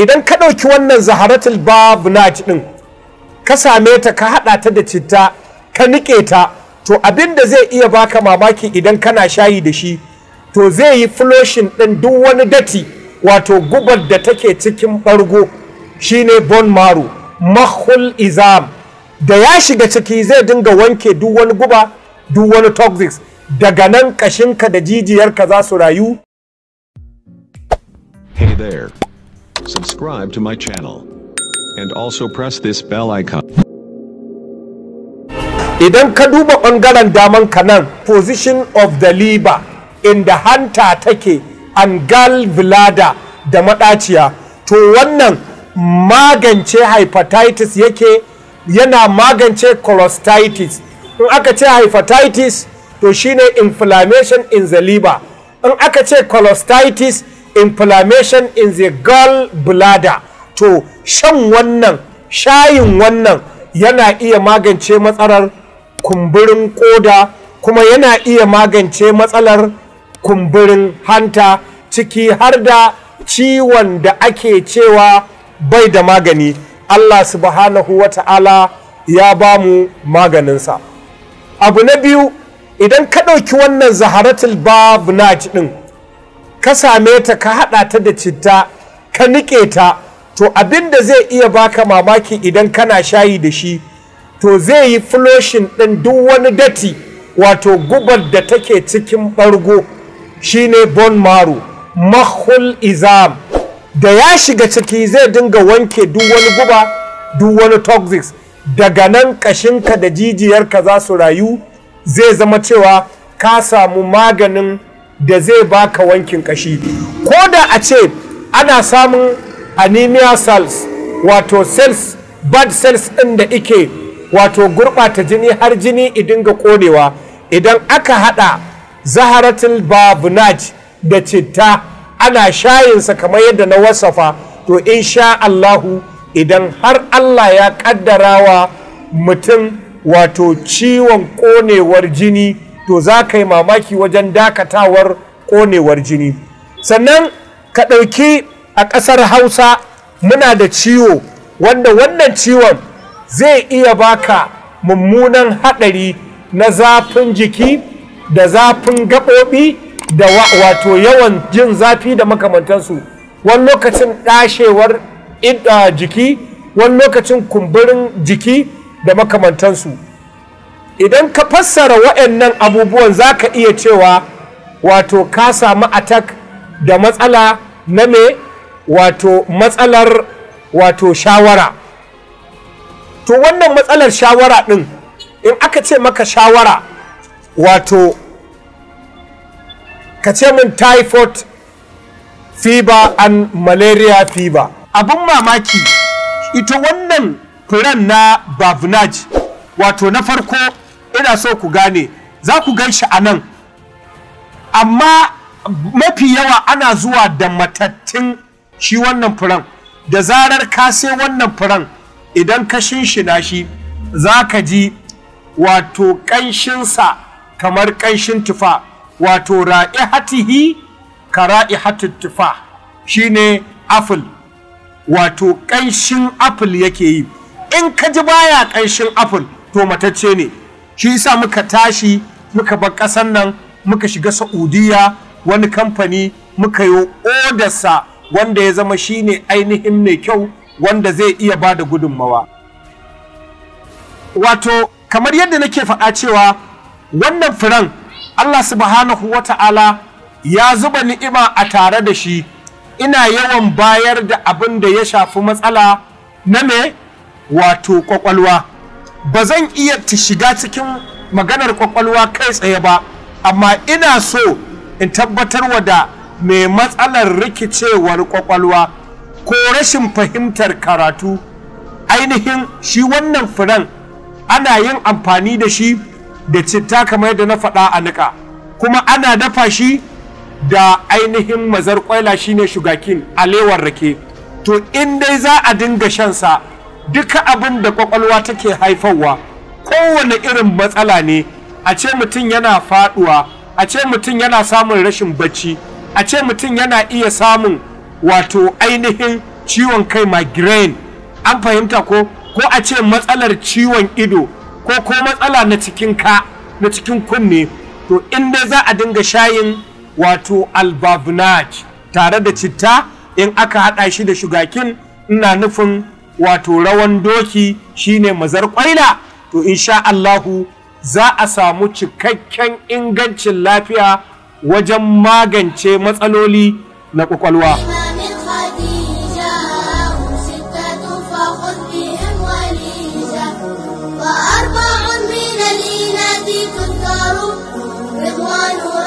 idan ka ɗauki wannan zaharatul babnaj ɗin ka same ta ka haɗa ta da citta ka niƙe ta, to abin da zai iya baka mamaki idan kana shayi da shi, to zai yi flushing ɗin duk wani datti, wato gubar da take cikin ɓargo shine bone marrow, mahul izam, da ya shiga ciki zai dinga wanke duk wani guba, duk wani toxics, daga nan ƙashinka da jijiyarka za su rayu. Hey there. Subscribe to my channel and also press this bell icon. Idan ka duba ɓangaren daman ka nan, position of the liver inda hanta take and gallbladder da maɗaciya, to wannan magance hepatitis yake, yana magance cholestasis. In aka ce hepatitis to shine inflammation in the liver, in aka ce cholestasis inflammation in the gallbladder. To shan wannan, shayin wannan yana iya magance matsalar kumburin koda, kuma yana iya magance matsalar kumburin hanta, ciki har da ciwon da ake cewa bai da magani. Allah subhanahu wa ta'ala ya ba mu maganinsa. Abu na biyu, idan ka ɗauki wannan zaharatul babnaj ɗin ka same ta ka haɗa ta da citta ka niƙe ta, to abin da zai iya baka mamaki idan kana shayi da shi, to zai yi flushing ɗin duk wani datti, wato gubar da take cikin ɓargo shine bone marrow, mahul izam, da ya shiga ciki zai dinga wanke duk wani guba, duk wani toxics, daga nan ƙashinka da jijiyarka za su rayu, zai zama cewa ka samu maganin da zai baka wankin ƙashi. Ko da a ce ana samun anemia cells, wato cells, bad cells ɗin da ike wato gurɓata jini har jini idinga ƙonewa, idan aka haɗa zaharatul babnaj da citta ana shayinsa kamar yadda na wasafa, to insha Allahu idan har Allah ya ƙaddarawa mutum wato ciwon ƙonewar jini, to za ka yi mamaki wajen dakatawar ƙonewar jini. Sannan ka ɗauki a ƙasar Hausa muna da ciwo wanda wannan ciwon zai iya baka mummunan haɗari na zafin jiki da zafin gaɓoɓi da wato yawan jin zafi da makamantansu, wani lokacin ɗashewar jiki, wani lokacin kumburin jiki da makamantansu. Idan ka fassara waɗannan abubuwan za ka iya cewa wato ka samu attack da matsala na me, wato matsalar wato shawara. To wannan matsalar shawara ɗin, in aka ce maka shawara, wato ka ce min typhoid fever and malaria fever. Abin mamaki, ita wannan furen na babnaj, wato na farko ina so ku gane, za ku gan shi a nan, amma mafi yawa ana zuwa da matattun shi wannan furen. Da zarar ka sai wannan furen, idan ka shinshina shi za ka ji wato ƙanshinsa kamar ƙanshin tufa, wato ra'ihatihi ka ra'ihatut tufa, shine apple, wato ƙanshin apple yake yi. In ka ji baya ƙanshin apple, to matacce ne. Shi yasa muka tashi muka bar ƙasar nan muka shiga Saudiya, wani kamfani muka yi odarsa wanda ya zama shine ainihin mai kyau, wanda zai iya ba da gudunmawa. Wato kamar yadda nake faɗa cewa wannan furen Allah subhanahu wa ta'ala ya zuba ni'ima a tare da shi, ina yawan bayar da abin da ya shafi matsala na me, wato ƙwaƙwalwa. Ba zan iya shiga cikin maganar ƙwaƙwalwa kai tsaye ba, amma ina so in tabbatarwa da mai matsalar rikicewar ƙwaƙwalwa ko rashin fahimtar karatu, ainihin shi wannan furen ana yin amfani da shi da citta kamar yadda na faɗa a niƙa, kuma ana dafa shi da ainihin mazarƙwaila shine shugakin, alewar rake. To in dai za a dinga shansa, duka abin da ƙwaƙwalwa take haifarwa, kowane irin matsala ne, a ce mutum yana faɗuwa, a ce mutum yana samun rashin bacci, a ce mutum yana iya samun wato ainihin ciwon kai migraine, an fahimta ko a ce matsalar ciwon ido ko matsala na cikin kunne, to inda za a dinga shayin wato albabnaj tare da citta in aka hada shi da shugakin, ina nufin wato rawan doki shine mazar kwaila, to insha Allahu za a samu cikakken ingancin lafiya wajen magance matsaloli na kwakwalwa. وأربع من الإناث تذكر رضوان